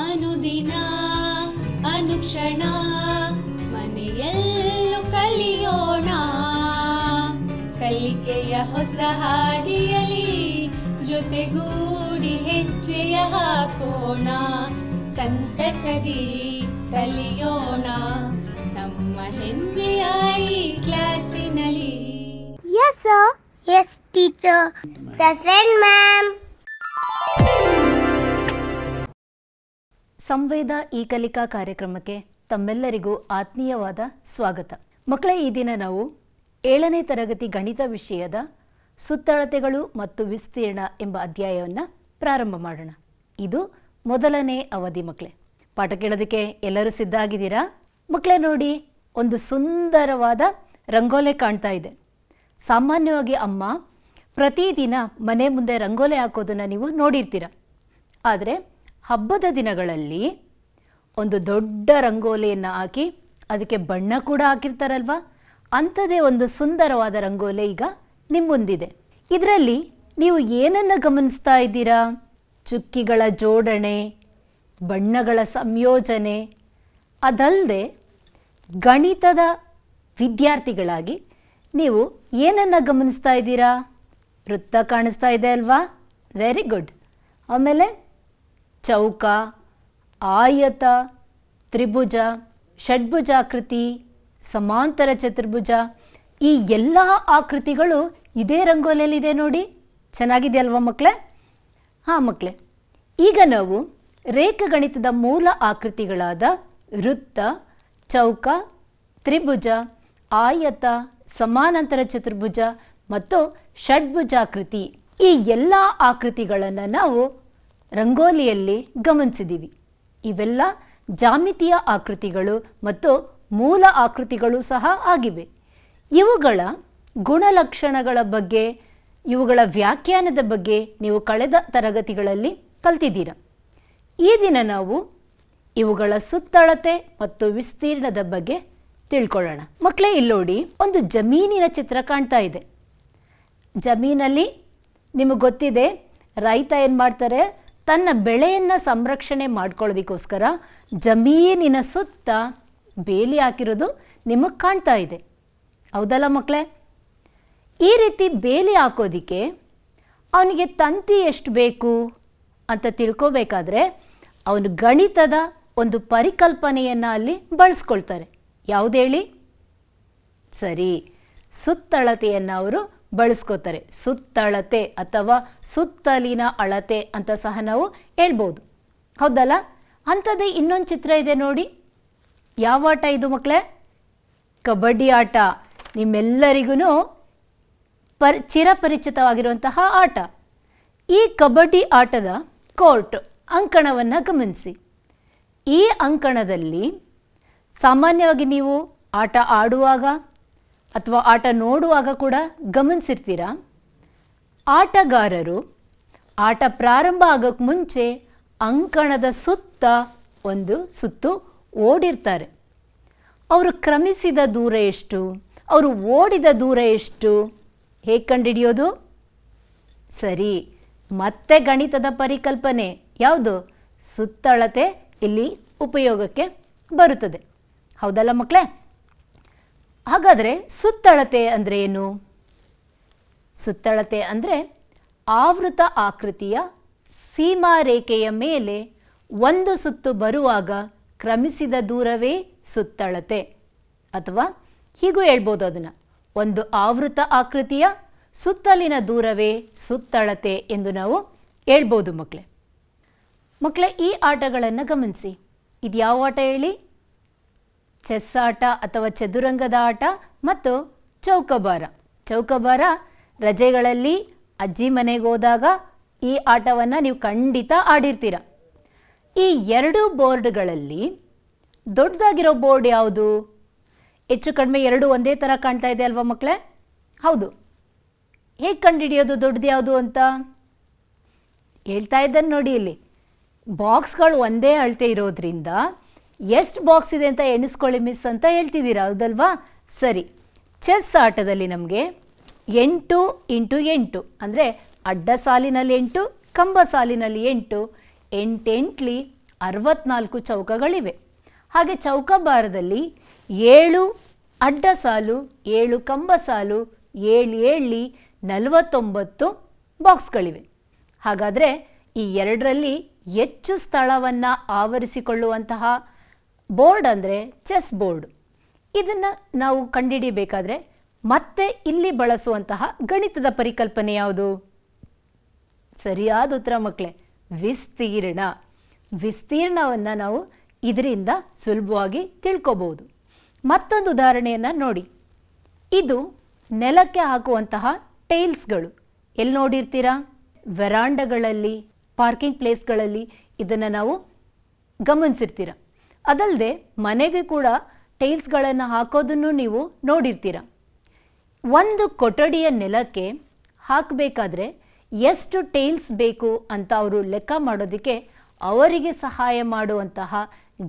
ಅನುದಿನ ಅನುಕ್ಷಣ ಮನೆಯಲ್ಲೂ ಕಲಿಯೋಣ, ಕಲಿಕೆಯ ಹೊಸ ಹಾದಿಯಲಿ ಜೊತೆಗೂಡಿ ಹೆಜ್ಜೆಯ ಹಾಕೋಣ, ಸಂತಸದಿ ಕಲಿಯೋಣ ನಮ್ಮ ಹೆಮ್ಮೆಯ ಈ ಕ್ಲಾಸಿನಲ್ಲಿ. Yes sir. Yes teacher. Present ma'am. Samveda ಈ ಕಲಿಕಾ ಕಾರ್ಯಕ್ರಮಕ್ಕೆ ತಮ್ಮೆಲ್ಲರಿಗೂ ಆತ್ಮೀಯವಾದ ಸ್ವಾಗತ. ಮಕ್ಕಳೇ, ಈ ದಿನ ನಾವು 7ನೇ ತರಗತಿ ಗಣಿತ ವಿಷಯದ ಸುತ್ತಳತೆಗಳು ಮತ್ತು ವಿಸ್ತೀರ್ಣ ಎಂಬ ಅಧ್ಯಾಯವನ್ನು ಪ್ರಾರಂಭ ಮಾಡೋಣ. ಇದು ಮೊದಲನೇ ಅವಧಿ. ಮಕ್ಕಳೇ, ಪಾಠ ಕೇಳೋದಕ್ಕೆ ಎಲ್ಲರೂ ಸಿದ್ಧ ಆಗಿದ್ದೀರಾ? ಮಕ್ಕಳೇ ನೋಡಿ, ಒಂದು ಸುಂದರವಾದ ರಂಗೋಲೆ ಕಾಣ್ತಾ ಇದೆ. ಸಾಮಾನ್ಯವಾಗಿ ಅಮ್ಮ ಪ್ರತಿದಿನ ಮನೆ ಮುಂದೆ ರಂಗೋಲೆ ಹಾಕೋದನ್ನು ನೀವು ನೋಡಿರ್ತೀರ. ಆದರೆ ಹಬ್ಬದ ದಿನಗಳಲ್ಲಿ ಒಂದು ದೊಡ್ಡ ರಂಗೋಲಿಯನ್ನು ಹಾಕಿ ಅದಕ್ಕೆ ಬಣ್ಣ ಕೂಡ ಹಾಕಿರ್ತಾರಲ್ವ, ಅಂಥದ್ದೇ ಒಂದು ಸುಂದರವಾದ ರಂಗೋಲೆ ಈಗ ನಿಮ್ಮ ಮುಂದಿದೆ. ಇದರಲ್ಲಿ ನೀವು ಏನನ್ನು ಗಮನಿಸ್ತಾ ಇದ್ದೀರಾ? ಚುಕ್ಕಿಗಳ ಜೋಡಣೆ, ಬಣ್ಣಗಳ ಸಂಯೋಜನೆ. ಅದಲ್ಲದೆ ಗಣಿತದ ವಿದ್ಯಾರ್ಥಿಗಳಾಗಿ ನೀವು ಏನನ್ನು ಗಮನಿಸ್ತಾ ಇದ್ದೀರಾ? ವೃತ್ತ ಕಾಣಿಸ್ತಾ ಇದೆ ಅಲ್ವಾ? Very good. ಆಮೇಲೆ ಚೌಕ, ಆಯತ, ತ್ರಿಭುಜ, ಷಡ್ಭುಜಾಕೃತಿ, ಸಮಾಂತರ ಚತುರ್ಭುಜ, ಈ ಎಲ್ಲ ಆಕೃತಿಗಳು ಇದೇ ರಂಗೋಲಿಯಲ್ಲಿದೆ ನೋಡಿ. ಚೆನ್ನಾಗಿದೆಯಲ್ವ ಮಕ್ಕಳೇ? ಹಾಂ ಮಕ್ಕಳೇ, ಈಗ ನಾವು ರೇಖಾಗಣಿತದ ಮೂಲ ಆಕೃತಿಗಳಾದ ವೃತ್ತ, ಚೌಕ, ತ್ರಿಭುಜ, ಆಯತ, ಸಮಾನಾಂತರ ಚತುರ್ಭುಜ ಮತ್ತು ಷಡ್ಭುಜಾಕೃತಿ, ಈ ಎಲ್ಲ ಆಕೃತಿಗಳನ್ನು ನಾವು ರಂಗೋಲಿಯಲ್ಲಿ ಗಮನಿಸಿದ್ದೀವಿ. ಇವೆಲ್ಲ ಜಾಮಿತಿಯ ಆಕೃತಿಗಳು ಮತ್ತು ಮೂಲ ಆಕೃತಿಗಳು ಸಹ ಆಗಿವೆ. ಇವುಗಳ ಗುಣಲಕ್ಷಣಗಳ ಬಗ್ಗೆ, ಇವುಗಳ ವ್ಯಾಖ್ಯಾನದ ಬಗ್ಗೆ ನೀವು ಕಳೆದ ತರಗತಿಗಳಲ್ಲಿ ಕಲ್ತಿದ್ದೀರ. ಈ ದಿನ ನಾವು ಇವುಗಳ ಸುತ್ತಳತೆ ಮತ್ತು ವಿಸ್ತೀರ್ಣದ ಬಗ್ಗೆ ತಿಳ್ಕೊಳ್ಳೋಣ. ಮಕ್ಕಳೇ, ಇಲ್ಲೋಡಿ, ಒಂದು ಜಮೀನಿನ ಚಿತ್ರ ಕಾಣ್ತಾ ಇದೆ. ಜಮೀನಲ್ಲಿ ನಿಮಗೆ ಗೊತ್ತಿದೆ, ರೈತ ಏನು ಮಾಡ್ತಾರೆ, ತನ್ನ ಬೆಳೆಯನ್ನು ಸಂರಕ್ಷಣೆ ಮಾಡ್ಕೊಳ್ಳೋದಕ್ಕೋಸ್ಕರ ಜಮೀನಿನ ಸುತ್ತ ಬೇಲಿ ಹಾಕಿರೋದು ನಿಮಗೆ ಕಾಣ್ತಾ ಇದೆ. ಹೌದಲ್ಲ ಮಕ್ಕಳೇ? ಈ ರೀತಿ ಬೇಲಿ ಹಾಕೋದಕ್ಕೆ ಅವನಿಗೆ ತಂತಿ ಎಷ್ಟು ಬೇಕು ಅಂತ ತಿಳ್ಕೋಬೇಕಾದ್ರೆ ಅವನು ಗಣಿತದ ಒಂದು ಪರಿಕಲ್ಪನೆಯನ್ನು ಅಲ್ಲಿ ಬಳಸ್ಕೊಳ್ತಾರೆ. ಯಾವುದು ಹೇಳಿ? ಸರಿ, ಸುತ್ತಳತೆಯನ್ನು ಅವರು ಬಳಸ್ಕೋತಾರೆ. ಸುತ್ತಳತೆ ಅಥವಾ ಸುತ್ತಲಿನ ಅಳತೆ ಅಂತ ಸಹ ನಾವು ಹೇಳ್ಬೋದು. ಹೌದಲ್ಲ? ಅಂಥದ್ದೇ ಇನ್ನೊಂದು ಚಿತ್ರ ಇದೆ ನೋಡಿ. ಯಾವ ಆಟ ಇದು ಮಕ್ಕಳೇ? ಕಬಡ್ಡಿ ಆಟ. ನಿಮ್ಮೆಲ್ಲರಿಗೂ ಚಿರಪರಿಚಿತವಾಗಿರುವಂತಹ ಆಟ. ಈ ಕಬಡ್ಡಿ ಆಟದ ಕೋರ್ಟ್ ಅಂಕಣವನ್ನು ಗಮನಿಸಿ. ಈ ಅಂಕಣದಲ್ಲಿ ಸಾಮಾನ್ಯವಾಗಿ ನೀವು ಆಟ ಆಡುವಾಗ ಅಥವಾ ಆಟ ನೋಡುವಾಗ ಕೂಡ ಗಮನಿಸಿರ್ತೀರ, ಆಟಗಾರರು ಆಟ ಪ್ರಾರಂಭ ಆಗೋಕ್ಕೆ ಮುಂಚೆ ಅಂಕಣದ ಸುತ್ತ ಒಂದು ಸುತ್ತು ಓಡಿರ್ತಾರೆ. ಅವರು ಕ್ರಮಿಸಿದ ದೂರ ಎಷ್ಟು, ಅವರು ಓಡಿದ ದೂರ ಎಷ್ಟು, ಹೇಗೆ ಕಂಡುಹಿಡಿಯೋದು? ಸರಿ, ಮತ್ತೆ ಗಣಿತದ ಪರಿಕಲ್ಪನೆ ಯಾವುದು? ಸುತ್ತಳತೆ ಇಲ್ಲಿ ಉಪಯೋಗಕ್ಕೆ ಬರುತ್ತದೆ. ಹೌದಲ್ಲ ಮಕ್ಕಳೇ? ಹಾಗಾದರೆ ಸುತ್ತಳತೆ ಅಂದರೆ ಏನು? ಸುತ್ತಳತೆ ಅಂದರೆ ಆವೃತ ಆಕೃತಿಯ ಸೀಮಾರೇಖೆಯ ಮೇಲೆ ಒಂದು ಸುತ್ತು ಬರುವಾಗ ಕ್ರಮಿಸಿದ ದೂರವೇ ಸುತ್ತಳತೆ. ಅಥವಾ ಹೀಗೂ ಹೇಳ್ಬೋದು ಅದನ್ನು, ಒಂದು ಆವೃತ ಆಕೃತಿಯ ಸುತ್ತಲಿನ ದೂರವೇ ಸುತ್ತಳತೆ ಎಂದು ನಾವು ಹೇಳ್ಬೋದು ಮಕ್ಕಳೇ. ಮಕ್ಕಳೇ, ಈ ಆಟಗಳನ್ನು ಗಮನಿಸಿ. ಇದು ಯಾವ ಆಟ ಹೇಳಿ? ಚೆಸ್ ಆಟ ಅಥವಾ ಚದುರಂಗದ ಆಟ ಮತ್ತು ಚೌಕಬಾರ. ಚೌಕಬಾರ ರಜೆಗಳಲ್ಲಿ ಅಜ್ಜಿ ಮನೆಗೆ ಹೋದಾಗ ಈ ಆಟವನ್ನು ನೀವು ಖಂಡಿತ ಆಡಿರ್ತೀರ. ಈ ಎರಡು ಬೋರ್ಡ್ಗಳಲ್ಲಿ ದೊಡ್ಡದಾಗಿರೋ ಬೋರ್ಡ್ ಯಾವುದು? ಹೆಚ್ಚು ಕಡಿಮೆ ಎರಡು ಒಂದೇ ಥರ ಕಾಣ್ತಾ ಇದೆ ಅಲ್ವಾ ಮಕ್ಕಳೇ? ಹೌದು. ಹೇಗೆ ಕಂಡುಹಿಡಿಯೋದು ದೊಡ್ಡದು ಯಾವುದು ಅಂತ? ಹೇಳ್ತಾ ಇದ್ದಾನೆ ನೋಡಿ, ಇಲ್ಲಿ ಬಾಕ್ಸ್ಗಳು ಒಂದೇ ಅಳತೆ ಇರೋದ್ರಿಂದ ಎಷ್ಟು ಬಾಕ್ಸ್ ಇದೆ ಅಂತ ಎಣಿಸ್ಕೊಳ್ಳಿ ಮಿಸ್ ಅಂತ ಹೇಳ್ತಿದ್ದೀರಾ, ಹೌದಲ್ವಾ? ಸರಿ, ಚೆಸ್ ಆಟದಲ್ಲಿ ನಮಗೆ 8 × 8 ಅಂದರೆ ಅಡ್ಡ ಸಾಲಿನಲ್ಲಿ 8, ಕಂಬ ಸಾಲಿನಲ್ಲಿ 8, 8 8ಲಿ 64 ಚೌಕಗಳಿವೆ. ಹಾಗೆ ಚೌಕಾಬಾರದಲ್ಲಿ 7 ಅಡ್ಡ ಸಾಲು, 7 ಕಂಬ ಸಾಲು, 7 ಏಳಿ 49 ಬಾಕ್ಸ್ಗಳಿವೆ. ಹಾಗಾದರೆ ಈ ಎರಡರಲ್ಲಿ ಹೆಚ್ಚು ಸ್ಥಳವನ್ನು ಆವರಿಸಿಕೊಳ್ಳುವಂತಹ ಬೋರ್ಡ್ ಅಂದರೆ ಚೆಸ್ ಬೋರ್ಡ್. ಇದನ್ನು ನಾವು ಕಂಡುಹಿಡಿಯಬೇಕಾದ್ರೆ ಮತ್ತೆ ಇಲ್ಲಿ ಬಳಸುವಂತಹ ಗಣಿತದ ಪರಿಕಲ್ಪನೆ ಯಾವುದು? ಸರಿಯಾದ ಉತ್ತರ ಮಕ್ಕಳೇ, ವಿಸ್ತೀರ್ಣ. ವಿಸ್ತೀರ್ಣವನ್ನು ನಾವು ಇದರಿಂದ ಸುಲಭವಾಗಿ ತಿಳ್ಕೋಬಹುದು. ಮತ್ತೊಂದು ಉದಾಹರಣೆಯನ್ನು ನೋಡಿ. ಇದು ನೆಲಕ್ಕೆ ಹಾಕುವಂತಹ ಟೈಲ್ಸ್ಗಳು. ಎಲ್ಲಿ ನೋಡಿರ್ತೀರಾ? ವೆರಾಂಡಗಳಲ್ಲಿ, ಪಾರ್ಕಿಂಗ್ ಪ್ಲೇಸ್ಗಳಲ್ಲಿ ಇದನ್ನು ನಾವು ಗಮನಿಸಿರ್ತೀರ. ಅದಲ್ಲದೆ ಮನೆಗೆ ಕೂಡ ಟೈಲ್ಸ್ಗಳನ್ನು ಹಾಕೋದನ್ನು ನೀವು ನೋಡಿರ್ತೀರ. ಒಂದು ಕೊಠಡಿಯ ನೆಲಕ್ಕೆ ಹಾಕಬೇಕಾದ್ರೆ ಎಷ್ಟು ಟೈಲ್ಸ್ ಬೇಕು ಅಂತ ಅವರು ಲೆಕ್ಕ ಮಾಡೋದಕ್ಕೆ ಅವರಿಗೆ ಸಹಾಯ ಮಾಡುವಂತಹ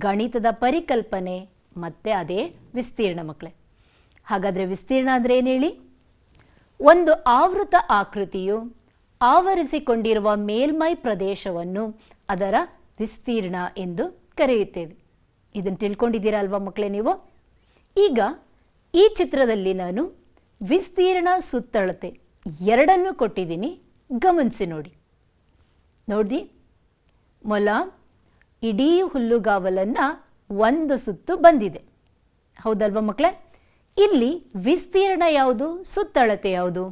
ಗಣಿತದ ಪರಿಕಲ್ಪನೆ ಮತ್ತೆ ಅದೇ ವಿಸ್ತೀರ್ಣ ಮಕ್ಕಳೇ. ಹಾಗಾದರೆ ವಿಸ್ತೀರ್ಣ ಅಂದರೆ ಏನು ಹೇಳಿ? ಒಂದು ಆವೃತ ಆಕೃತಿಯು ಆವರಿಸಿಕೊಂಡಿರುವ ಮೇಲ್ಮೈ ಪ್ರದೇಶವನ್ನು ಅದರ ವಿಸ್ತೀರ್ಣ ಎಂದು ಕರೆಯುತ್ತೇವೆ. ಇದನ್ನು ತಿಳ್ಕೊಂಡಿದ್ದೀರಾ ಅಲ್ವಾ ಮಕ್ಕಳೇ ನೀವು? ಈಗ ಈ ಚಿತ್ರದಲ್ಲಿ ನಾನು ವಿಸ್ತೀರ್ಣ, ಸುತ್ತಳತೆ ಎರಡನ್ನೂ ಕೊಟ್ಟಿದ್ದೀನಿ, ಗಮನಿಸಿ ನೋಡಿ. ನೋಡಿ, ಮೊಲ ಇಡೀ ಹುಲ್ಲುಗಾವಲನ್ನು ಒಂದು ಸುತ್ತು ಬಂದಿದೆ, ಹೌದಲ್ವ ಮಕ್ಕಳೇ? ಇಲ್ಲಿ ವಿಸ್ತೀರ್ಣ ಯಾವುದು, ಸುತ್ತಳತೆ ಯಾವುದು?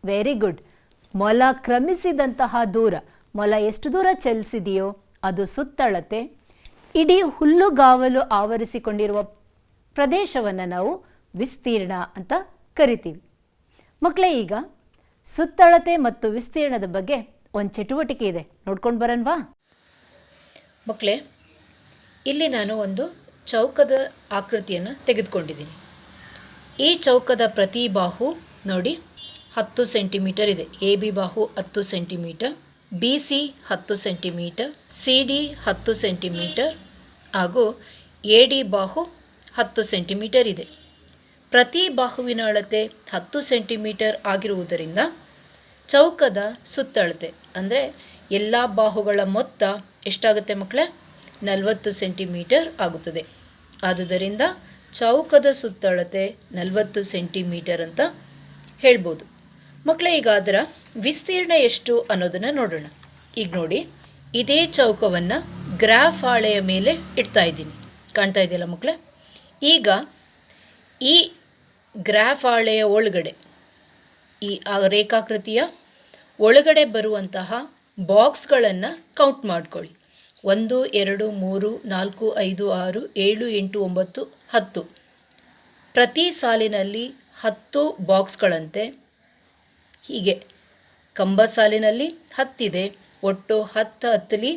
Very good. ಮೊಲ ಕ್ರಮಿಸಿದಂತಹ ದೂರ, ಮೊಲ ಎಷ್ಟು ದೂರ ಚಲಿಸಿದೆಯೋ ಅದು ಸುತ್ತಳತೆ. ಇಡೀ ಹುಲ್ಲುಗಾವಲು ಆವರಿಸಿಕೊಂಡಿರುವ ಪ್ರದೇಶವನ್ನು ನಾವು ವಿಸ್ತೀರ್ಣ ಅಂತ ಕರಿತೀವಿ. ಮಕ್ಕಳೇ, ಈಗ ಸುತ್ತಳತೆ ಮತ್ತು ವಿಸ್ತೀರ್ಣದ ಬಗ್ಗೆ ಒಂದು ಚಟುವಟಿಕೆ ಇದೆ, ನೋಡ್ಕೊಂಡು ಬರನ್ವಾ? ಮಕ್ಕಳೇ, ಇಲ್ಲಿ ನಾನು ಒಂದು ಚೌಕದ ಆಕೃತಿಯನ್ನು ತೆಗೆದುಕೊಂಡಿದ್ದೀನಿ. ಈ ಚೌಕದ ಪ್ರತಿ ಬಾಹು ನೋಡಿ 10 ಸೆಂಟಿಮೀಟರ್ ಇದೆ. ಎ ಬಿ ಬಾಹು 10 centimetre, B C 10 centimetre, C D 10 centimetre ಹಾಗೂ ಎ ಡಿ ಬಾಹು 10 ಸೆಂಟಿಮೀಟರ್ ಇದೆ. ಪ್ರತಿ ಬಾಹುವಿನ ಅಳತೆ 10 ಸೆಂಟಿಮೀಟರ್ ಆಗಿರುವುದರಿಂದ ಚೌಕದ ಸುತ್ತಳತೆ ಅಂದರೆ ಎಲ್ಲ ಬಾಹುಗಳ ಮೊತ್ತ ಎಷ್ಟಾಗುತ್ತೆ ಮಕ್ಕಳೇ? 40 ಸೆಂಟಿಮೀಟರ್ ಆಗುತ್ತದೆ. ಆದುದರಿಂದ ಚೌಕದ ಸುತ್ತಳತೆ 40 ಸೆಂಟಿಮೀಟರ್ ಅಂತ ಹೇಳ್ಬೋದು. ಮಕ್ಕಳೇ, ಈಗ ಅದರ ವಿಸ್ತೀರ್ಣ ಎಷ್ಟು ಅನ್ನೋದನ್ನು ನೋಡೋಣ. ಈಗ ನೋಡಿ, ಇದೇ ಚೌಕವನ್ನು ಗ್ರಾಫ್ ಹಾಳೆಯ ಮೇಲೆ ಇಡ್ತಾ ಇದ್ದೀನಿ, ಕಾಣ್ತಾ ಇದೆಯಲ್ಲ ಮಕ್ಕಳೇ? ಈಗ ಈ ಗ್ರಾಫ್ ಹಾಳೆಯ ಒಳಗಡೆ, ಈ ರೇಖಾಕೃತಿಯ ಒಳಗಡೆ ಬರುವಂತಹ ಬಾಕ್ಸ್ಗಳನ್ನು ಕೌಂಟ್ ಮಾಡ್ಕೊಳ್ಳಿ. 1 2 3 4 5 6 7 8 9 10. ಪ್ರತಿ ಸಾಲಿನಲ್ಲಿ 10 ಬಾಕ್ಸ್ಗಳಂತೆ. ಹೀಗೆ ಕಂಬ ಸಾಲಿನಲ್ಲಿ 10 ಇದೆ, ಒಟ್ಟು 10 10ಲಿ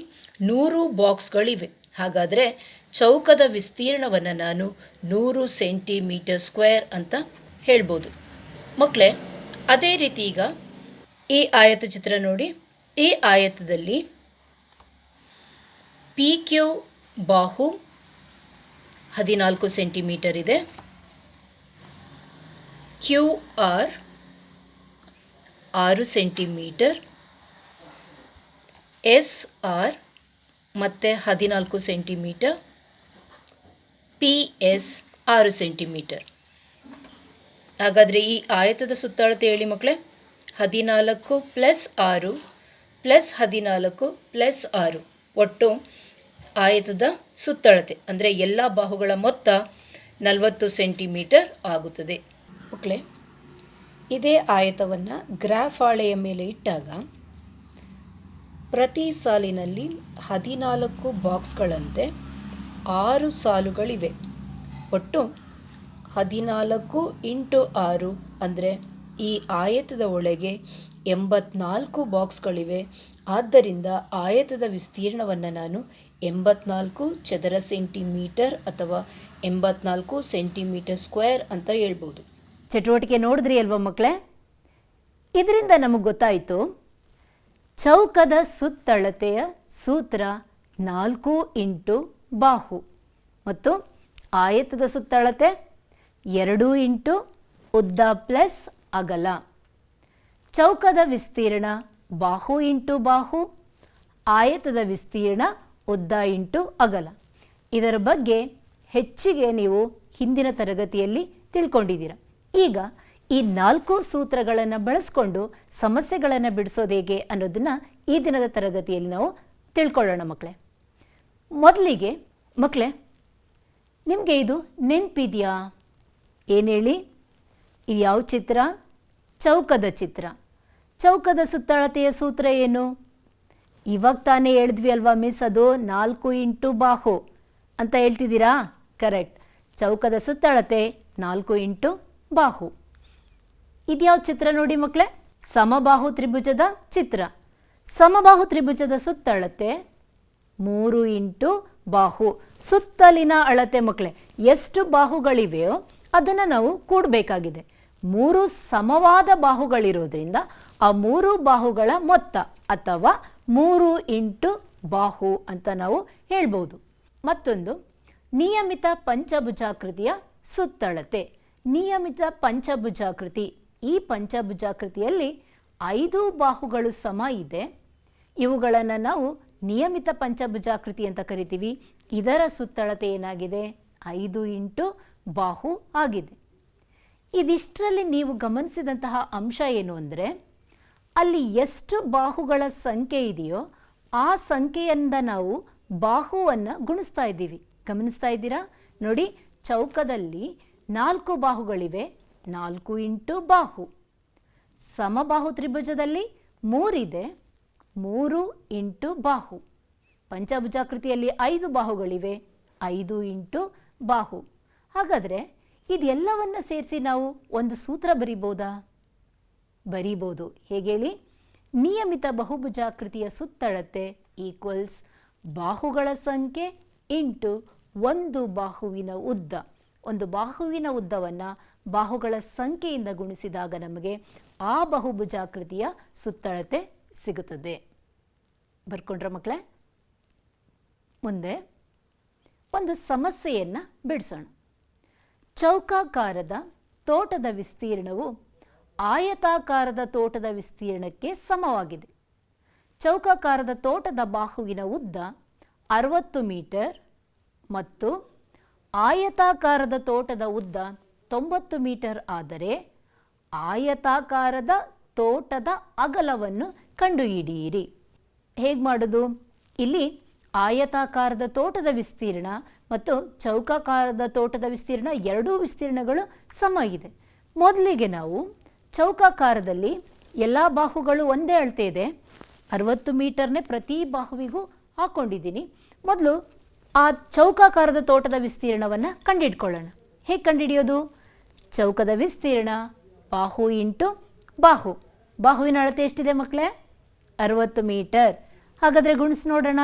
100 ಬಾಕ್ಸ್ಗಳಿವೆ. ಹಾಗಾದರೆ ಚೌಕದ ವಿಸ್ತೀರ್ಣವನ್ನು ನಾನು 100 ಸೆಂಟಿಮೀಟರ್ ಸ್ಕ್ವೇರ್ ಅಂತ ಹೇಳ್ಬೋದು. ಮಕ್ಕಳೇ, ಅದೇ ರೀತಿ ಈಗ ಈ ಆಯತ ಚಿತ್ರ ನೋಡಿ. ಈ ಆಯತದಲ್ಲಿ ಪಿ ಕ್ಯೂ ಬಾಹು 14 ಸೆಂಟಿಮೀಟರ್ ಇದೆ, Q R 6 centimetre, S R ಮತ್ತು 14 ಸೆಂಟಿಮೀಟರ್, ಪಿ ಎಸ್ 6 ಸೆಂಟಿಮೀಟರ್. ಹಾಗಾದರೆ ಈ ಆಯತದ ಸುತ್ತಳತೆ ಹೇಳಿ ಮಕ್ಕಳೇ? 14 + 6 + 14 + 6 ಒಟ್ಟು ಆಯತದ ಸುತ್ತಳತೆ ಅಂದರೆ ಎಲ್ಲ ಬಾಹುಗಳ ಮೊತ್ತ 40 ಸೆಂಟಿಮೀಟರ್ ಆಗುತ್ತದೆ. ಮಕ್ಕಳೇ, ಇದೇ ಆಯತವನ್ನು ಗ್ರಾಫ್ ಹಾಳೆಯ ಮೇಲೆ ಇಟ್ಟಾಗ ಪ್ರತಿ ಸಾಲಿನಲ್ಲಿ 14 ಬಾಕ್ಸ್ಗಳಂತೆ 6 ಸಾಲುಗಳಿವೆ. ಒಟ್ಟು 14 × 6 ಅಂದರೆ ಈ ಆಯತದ ಒಳಗೆ 84 ಬಾಕ್ಸ್ಗಳಿವೆ. ಆದ್ದರಿಂದ ಆಯತದ ವಿಸ್ತೀರ್ಣವನ್ನು ನಾನು 84 ಚದರ ಸೆಂಟಿಮೀಟರ್ ಅಥವಾ 84 ಸೆಂಟಿಮೀಟರ್ ಸ್ಕ್ವೇರ್ ಅಂತ ಹೇಳ್ಬೋದು. ಚಟುವಟಿಕೆ ನೋಡಿದ್ರಿ ಅಲ್ವಾ ಮಕ್ಕಳೇ? ಇದರಿಂದ ನಮಗೆ ಗೊತ್ತಾಯಿತು ಚೌಕದ ಸುತ್ತಳತೆಯ ಸೂತ್ರ 4 × ಬಾಹು ಮತ್ತು ಆಯತದ ಸುತ್ತಳತೆ 2 × ಉದ್ದ ಪ್ಲಸ್ ಅಗಲ. ಚೌಕದ ವಿಸ್ತೀರ್ಣ ಬಾಹು × ಬಾಹು ಆಯತದ ವಿಸ್ತೀರ್ಣ ಉದ್ದ ಇಂಟು ಅಗಲ. ಇದರ ಬಗ್ಗೆ ಹೆಚ್ಚಿಗೆ ನೀವು ಹಿಂದಿನ ತರಗತಿಯಲ್ಲಿ ತಿಳ್ಕೊಂಡಿದ್ದೀರ. ಈಗ ಈ 4 ಸೂತ್ರಗಳನ್ನು ಬಳಸ್ಕೊಂಡು ಸಮಸ್ಯೆಗಳನ್ನು ಬಿಡಿಸೋದು ಹೇಗೆ ಅನ್ನೋದನ್ನು ಈ ದಿನದ ತರಗತಿಯಲ್ಲಿ ನಾವು ತಿಳ್ಕೊಳ್ಳೋಣ ಮಕ್ಕಳೇ. ಮೊದಲಿಗೆ ಮಕ್ಕಳೇ, ನಿಮಗೆ ಇದು ನೆನಪಿದೆಯಾ? ಏನು ಹೇಳಿ? ಇದು ಯಾವ ಚಿತ್ರ? ಚೌಕದ ಚಿತ್ರ. ಚೌಕದ ಸುತ್ತಳತೆಯ ಸೂತ್ರ ಏನು? ಇವಾಗ ತಾನೇ ಹೇಳಿದ್ವಿ ಅಲ್ವಾ ಮಿಸ್, ಅದು 4 ಇಂಟು ಬಾಹು ಅಂತ ಹೇಳ್ತಿದ್ದೀರಾ? ಕರೆಕ್ಟ್. ಚೌಕದ ಸುತ್ತಳತೆ 4 ಇಂಟು ಬಾಹು. ಇದ್ಯಾವ ಚಿತ್ರ ನೋಡಿ ಮಕ್ಕಳೇ? ಸಮಬಾಹು ತ್ರಿಭುಜದ ಚಿತ್ರ. ಸಮಬಾಹು ತ್ರಿಭುಜದ ಸುತ್ತಳತೆ 3 ಇಂಟು ಬಾಹು. ಸುತ್ತಲಿನ ಅಳತೆ ಮಕ್ಕಳೇ, ಎಷ್ಟು ಬಾಹುಗಳಿವೆಯೋ ಅದನ್ನು ನಾವು ಕೂಡಬೇಕಾಗಿದೆ. 3 ಸಮವಾದ ಬಾಹುಗಳಿರೋದ್ರಿಂದ ಆ 3 ಬಾಹುಗಳ ಮೊತ್ತ ಅಥವಾ 3 ಇಂಟು ಬಾಹು ಅಂತ ನಾವು ಹೇಳ್ಬೋದು. ಮತ್ತೊಂದು ನಿಯಮಿತ ಪಂಚಭುಜಾಕೃತಿಯ ಸುತ್ತಳತೆ. ನಿಯಮಿತ ಪಂಚಭುಜಾಕೃತಿ. ಈ ಪಂಚಭುಜಾಕೃತಿಯಲ್ಲಿ 5 ಬಾಹುಗಳು ಸಮ ಇದೆ. ಇವುಗಳನ್ನು ನಾವು ನಿಯಮಿತ ಪಂಚಭುಜಾಕೃತಿ ಅಂತ ಕರಿತೀವಿ. ಇದರ ಸುತ್ತಳತೆ ಏನಾಗಿದೆ? 5 ಇಂಟು ಬಾಹು ಆಗಿದೆ. ಇದಿಷ್ಟರಲ್ಲಿ ನೀವು ಗಮನಿಸಿದಂತಹ ಅಂಶ ಏನು ಅಂದರೆ, ಅಲ್ಲಿ ಎಷ್ಟು ಬಾಹುಗಳ ಸಂಖ್ಯೆ ಇದೆಯೋ ಆ ಸಂಖ್ಯೆಯಿಂದ ನಾವು ಬಾಹುವನ್ನು ಗುಣಿಸ್ತಾ ಇದ್ದೀವಿ. ಗಮನಿಸ್ತಾ ಇದ್ದೀರಾ? ನೋಡಿ, ಚೌಕದಲ್ಲಿ 4 ಬಾಹುಗಳಿವೆ, 4 ಇಂಟು ಬಾಹು. ಸಮಬಾಹು ತ್ರಿಭುಜದಲ್ಲಿ 3 ಇದೆ, 3 ಇಂಟು ಬಾಹು. ಪಂಚಭುಜಾಕೃತಿಯಲ್ಲಿ 5 ಬಾಹುಗಳಿವೆ, 5 ಇಂಟು ಬಾಹು. ಹಾಗಾದರೆ ಇದೆಲ್ಲವನ್ನು ಸೇರಿಸಿ ನಾವು ಒಂದು ಸೂತ್ರ ಬರಿಬೋದಾ? ಬರಿಬೋದು. ಹೇಗೆ ಹೇಳಿ? ನಿಯಮಿತ ಬಹುಭುಜಾಕೃತಿಯ ಸುತ್ತಳತೆ ಈಕ್ವಲ್ಸ್ ಬಾಹುಗಳ ಸಂಖ್ಯೆ ಇಂಟು ಒಂದು ಬಾಹುವಿನ ಉದ್ದ. ಒಂದು ಬಾಹುವಿನ ಉದ್ದವನ್ನು ಬಾಹುಗಳ ಸಂಖ್ಯೆಯಿಂದ ಗುಣಿಸಿದಾಗ ನಮಗೆ ಆ ಬಹುಭುಜಾಕೃತಿಯ ಸುತ್ತಳತೆ ಸಿಗುತ್ತದೆ. ಬರ್ಕೊಂಡ್ರ ಮಕ್ಕಳೇ? ಮುಂದೆ ಒಂದು ಸಮಸ್ಯೆಯನ್ನು ಬಿಡಿಸೋಣ. ಚೌಕಾಕಾರದ ತೋಟದ ವಿಸ್ತೀರ್ಣವು ಆಯತಾಕಾರದ ತೋಟದ ವಿಸ್ತೀರ್ಣಕ್ಕೆ ಸಮವಾಗಿದೆ. ಚೌಕಾಕಾರದ ತೋಟದ ಬಾಹುವಿನ ಉದ್ದ 60 ಮೀಟರ್ ಮತ್ತು ಆಯತಾಕಾರದ ತೋಟದ ಉದ್ದ 90 ಮೀಟರ್ ಆದರೆ ಆಯತಾಕಾರದ ತೋಟದ ಅಗಲವನ್ನು ಕಂಡುಹಿಡಿಯಿರಿ. ಹೇಗೆ ಮಾಡೋದು? ಇಲ್ಲಿ ಆಯತಾಕಾರದ ತೋಟದ ವಿಸ್ತೀರ್ಣ ಮತ್ತು ಚೌಕಾಕಾರದ ತೋಟದ ವಿಸ್ತೀರ್ಣ ಎರಡೂ ವಿಸ್ತೀರ್ಣಗಳು ಸಮ ಇದೆ. ಮೊದಲಿಗೆ ನಾವು ಚೌಕಾಕಾರದಲ್ಲಿ ಎಲ್ಲ ಬಾಹುಗಳು ಒಂದೇ ಅಳತೆ ಇದೆ, 60 ಮೀಟರ್ನೇ ಪ್ರತಿ ಬಾಹುವಿಗೂ ಹಾಕ್ಕೊಂಡಿದ್ದೀನಿ. ಮೊದಲು ಆ ಚೌಕಾಕಾರದ ತೋಟದ ವಿಸ್ತೀರ್ಣವನ್ನು ಕಂಡುಹಿಡ್ಕೊಳ್ಳೋಣ. ಹೇಗೆ ಕಂಡುಹಿಡಿಯೋದು? ಚೌಕದ ವಿಸ್ತೀರ್ಣ ಬಾಹು ಇಂಟು ಬಾಹು. ಬಾಹುವಿನ ಅಳತೆ ಎಷ್ಟಿದೆ ಮಕ್ಕಳೇ? 60 ಮೀಟರ್. ಹಾಗಾದರೆ ಗುಣಿಸಿ ನೋಡೋಣ.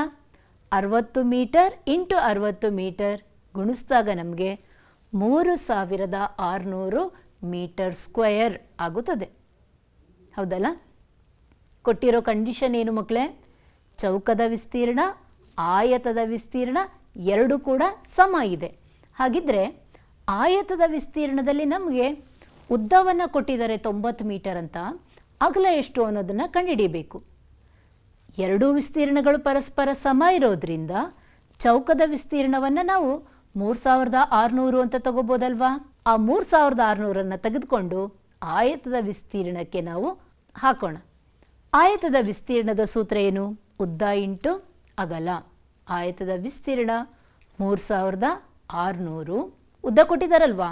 60 ಮೀಟರ್ ಇಂಟು 60 ಮೀಟರ್ ಗುಣಿಸಿದಾಗ ನಮಗೆ 3600 ಮೀಟರ್ ಸ್ಕ್ವೇರ್ ಆಗುತ್ತದೆ. ಹೌದಲ್ಲ? ಕೊಟ್ಟಿರೋ ಕಂಡೀಷನ್ ಏನು ಮಕ್ಕಳೇ? ಚೌಕದ ವಿಸ್ತೀರ್ಣ ಆಯತದ ವಿಸ್ತೀರ್ಣ ಎರಡೂ ಕೂಡ ಸಮ ಇದೆ. ಹಾಗಿದ್ರೆ ಆಯತದ ವಿಸ್ತೀರ್ಣದಲ್ಲಿ ನಮಗೆ ಉದ್ದವನ್ನು ಕೊಟ್ಟಿದ್ದಾರೆ 90 ಮೀಟರ್ ಅಂತ, ಅಗಲ ಎಷ್ಟು ಅನ್ನೋದನ್ನು ಕಂಡುಹಿಡಿಯಬೇಕು. ಎರಡೂ ವಿಸ್ತೀರ್ಣಗಳು ಪರಸ್ಪರ ಸಮ ಇರೋದ್ರಿಂದ ಚೌಕದ ವಿಸ್ತೀರ್ಣವನ್ನು ನಾವು 3600 ಅಂತ ತಗೋಬೋದಲ್ವಾ? ಆ 3600 ತೆಗೆದುಕೊಂಡು ಆಯತದ ವಿಸ್ತೀರ್ಣಕ್ಕೆ ನಾವು ಹಾಕೋಣ. ಆಯತದ ವಿಸ್ತೀರ್ಣದ ಸೂತ್ರ ಏನು? ಉದ್ದ ಇಂಟು ಅಗಲ. ಆಯತದ ವಿಸ್ತೀರ್ಣ 3600. ಉದ್ದ ಕೊಟ್ಟಿದ್ದಾರಲ್ವಾ?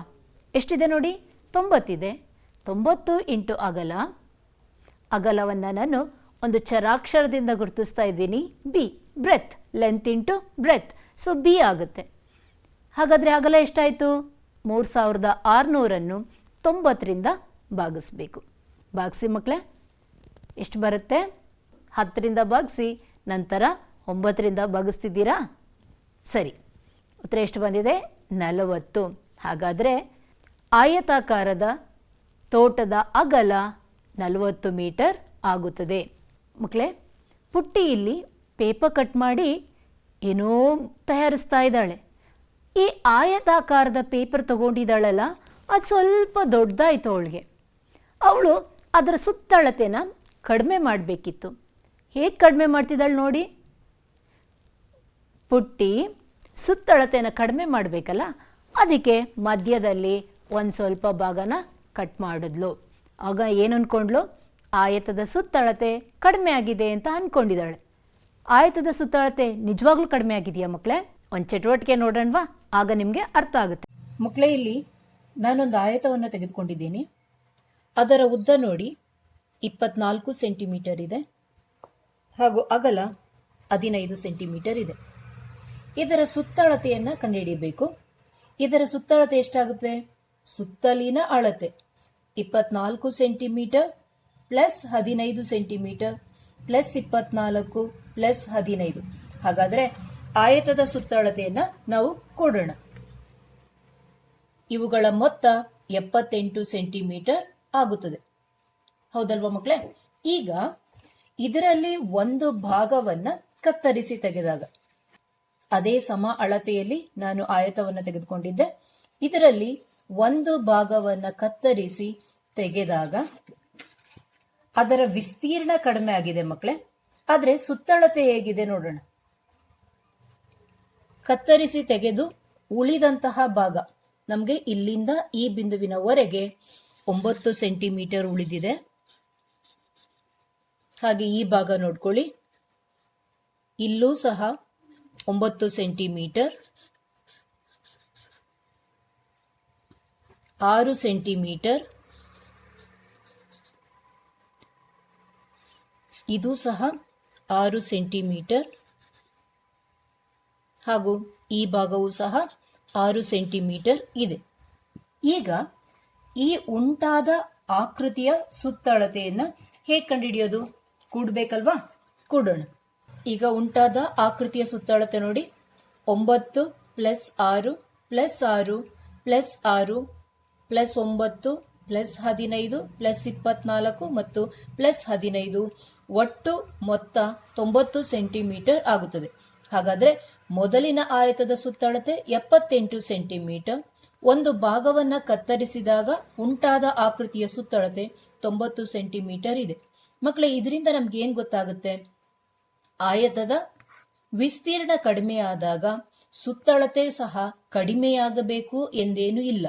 ಎಷ್ಟಿದೆ ನೋಡಿ? 90 ಇದೆ. 90 ಇಂಟು ಅಗಲ. ಅಗಲವನ್ನು ನಾನು ಒಂದು ಚರಾಕ್ಷರದಿಂದ ಗುರುತಿಸ್ತಾ ಇದ್ದೀನಿ, B. Breadth, length into breadth, so B ಆಗುತ್ತೆ. ಹಾಗಾದರೆ ಅಗಲ ಎಷ್ಟಾಯಿತು? 3600 90ರಿಂದ ಭಾಗಿಸ್ಬೇಕು. ಭಾಗಿಸಿ ಮಕ್ಕಳೇ, ಎಷ್ಟು ಬರುತ್ತೆ? 10ರಿಂದ ಭಾಗಿಸಿ, ನಂತರ 9ರಿಂದ ಭಾಗಿಸ್ತಿದ್ದೀರಾ? ಸರಿ, ಉತ್ತರ ಎಷ್ಟು ಬಂದಿದೆ? 40. ಹಾಗಾದರೆ ಆಯತಾಕಾರದ ತೋಟದ ಅಗಲ 40 ಮೀಟರ್ ಆಗುತ್ತದೆ. ಮಕ್ಕಳೇ, ಪುಟ್ಟಿ ಇಲ್ಲಿ ಪೇಪರ್ ಕಟ್ ಮಾಡಿ ಏನೋ ತಯಾರಿಸ್ತಾ ಇದ್ದಾಳೆ. ಈ ಆಯತಾಕಾರದ ಪೇಪರ್ ತಗೊಂಡಿದ್ದಾಳಲ್ಲ, ಅದು ಸ್ವಲ್ಪ ದೊಡ್ಡದಾಯಿತು ಅವಳಿಗೆ. ಅವಳು ಅದರ ಸುತ್ತಳತೆನ ಕಡಿಮೆ ಮಾಡಬೇಕಿತ್ತು. ಹೇಗೆ ಕಡಿಮೆ ಮಾಡ್ತಿದ್ದಾಳೆ ನೋಡಿ. ಪುಟ್ಟಿ ಸುತ್ತಳತೆಯನ್ನು ಕಡಿಮೆ ಮಾಡಬೇಕಲ್ಲ, ಅದಕ್ಕೆ ಮಧ್ಯದಲ್ಲಿ ಒಂದು ಸ್ವಲ್ಪ ಭಾಗನ ಕಟ್ ಮಾಡಿದ್ಲು. ಆಗ ಏನು ಅಂದ್ಕೊಂಡ್ಲು, ಆಯತದ ಸುತ್ತಳತೆ ಕಡಿಮೆ ಆಗಿದೆ ಅಂತ ಅಂದ್ಕೊಂಡಿದ್ದಾಳೆ. ಆಯತದ ಸುತ್ತಳತೆ ನಿಜವಾಗ್ಲೂ ಕಡಿಮೆ ಆಗಿದೆಯಾ ಮಕ್ಕಳೇ? ಒಂದು ಚಟುವಟಿಕೆ ನೋಡೋಣವಾ, ಆಗ ನಿಮಗೆ ಅರ್ಥ ಆಗುತ್ತೆ. ಮಕ್ಕಳೇ, ಇಲ್ಲಿ ನಾನೊಂದು ಆಯತವನ್ನು ತೆಗೆದುಕೊಂಡಿದ್ದೀನಿ. ಅದರ ಉದ್ದ ನೋಡಿ 24 ಸೆಂಟಿಮೀಟರ್ ಇದೆ ಹಾಗೂ ಅಗಲ 15 ಸೆಂಟಿಮೀಟರ್ ಇದೆ. ಇದರ ಸುತ್ತಳತೆಯನ್ನು ಕಂಡುಹಿಡಿಯಬೇಕು. ಇದರ ಸುತ್ತಳತೆ ಎಷ್ಟಾಗುತ್ತೆ? ಸುತ್ತಲಿನ ಅಳತೆ 24 centimetre plus 15 centimetre plus 24 plus 15. ಹಾಗಾದರೆ ಆಯತದ ಸುತ್ತಳತೆಯನ್ನು ನಾವು ಕೊಡೋಣ. ಇವುಗಳ ಮೊತ್ತ 78 ಸೆಂಟಿಮೀಟರ್ ಆಗುತ್ತದೆ. ಹೌದಲ್ವಾ ಮಕ್ಕಳೇ? ಈಗ ಇದರಲ್ಲಿ ಒಂದು ಭಾಗವನ್ನ ಕತ್ತರಿಸಿ ತೆಗೆದಾಗ, ಅದೇ ಸಮ ಅಳತೆಯಲ್ಲಿ ನಾನು ಆಯತವನ್ನು ತೆಗೆದುಕೊಂಡಿದ್ದೆ, ಇದರಲ್ಲಿ ಒಂದು ಭಾಗವನ್ನ ಕತ್ತರಿಸಿ ತೆಗೆದಾಗ ಅದರ ವಿಸ್ತೀರ್ಣ ಕಡಿಮೆ ಆಗಿದೆ ಮಕ್ಕಳೇ. ಆದ್ರೆ ಸುತ್ತಳತೆ ಹೇಗಿದೆ ನೋಡೋಣ. ಕತ್ತರಿಸಿ ತೆಗೆದು ಉಳಿದಂತಹ ಭಾಗ ನಮಗೆ ಇಲ್ಲಿಂದ ಈ ಬಿಂದುವಿನವರೆಗೆ 9 ಸೆಂಟಿಮೀಟರ್ ಉಳಿದಿದೆ. ಹಾಗೆ ಈ ಭಾಗ ನೋಡ್ಕೊಳ್ಳಿ, ಇಲ್ಲೂ ಸಹ 9 ಸೆಂಟಿಮೀಟರ್, 6 ಸೆಂಟಿಮೀಟರ್, ಇದು ಸಹ 6 ಸೆಂಟಿಮೀಟರ್ ಹಾಗೂ ಈ ಭಾಗವೂ ಸಹ 6 ಸೆಂಟಿಮೀಟರ್ ಇದೆ. ಈಗ ಈ ಉಂಟಾದ ಆಕೃತಿಯ ಸುತ್ತಳತೆಯನ್ನ ಹೇಗೆ ಕಂಡುಹಿಡಿಯೋದು? ಕೂಡಬೇಕಲ್ವಾ? ಕೂಡೋಣ. ಈಗ ಉಂಟಾದ ಆಕೃತಿಯ ಸುತ್ತಳತೆ ನೋಡಿ, 9 plus 6 plus 6 plus 6 plus 9 plus 15 plus 24 ಮತ್ತು ಪ್ಲಸ್ 15, ಒಟ್ಟು ಮೊತ್ತ 90 ಸೆಂಟಿಮೀಟರ್ ಆಗುತ್ತದೆ. ಹಾಗಾದ್ರೆ ಮೊದಲಿನ ಆಯತದ ಸುತ್ತಳತೆ 78 ಸೆಂಟಿಮೀಟರ್. ಒಂದು ಭಾಗವನ್ನ ಕತ್ತರಿಸಿದಾಗ ಉಂಟಾದ ಆಕೃತಿಯ ಸುತ್ತಳತೆ 90 ಸೆಂಟಿಮೀಟರ್ ಇದೆ. ಮಕ್ಕಳೇ, ಇದರಿಂದ ನಮ್ಗೆ ಏನ್ ಗೊತ್ತಾಗುತ್ತೆ? ಆಯತದ ವಿಸ್ತೀರ್ಣ ಕಡಿಮೆಯಾದಾಗ ಸುತ್ತಳತೆ ಸಹ ಕಡಿಮೆಯಾಗಬೇಕು ಎಂದೇನೂ ಇಲ್ಲ.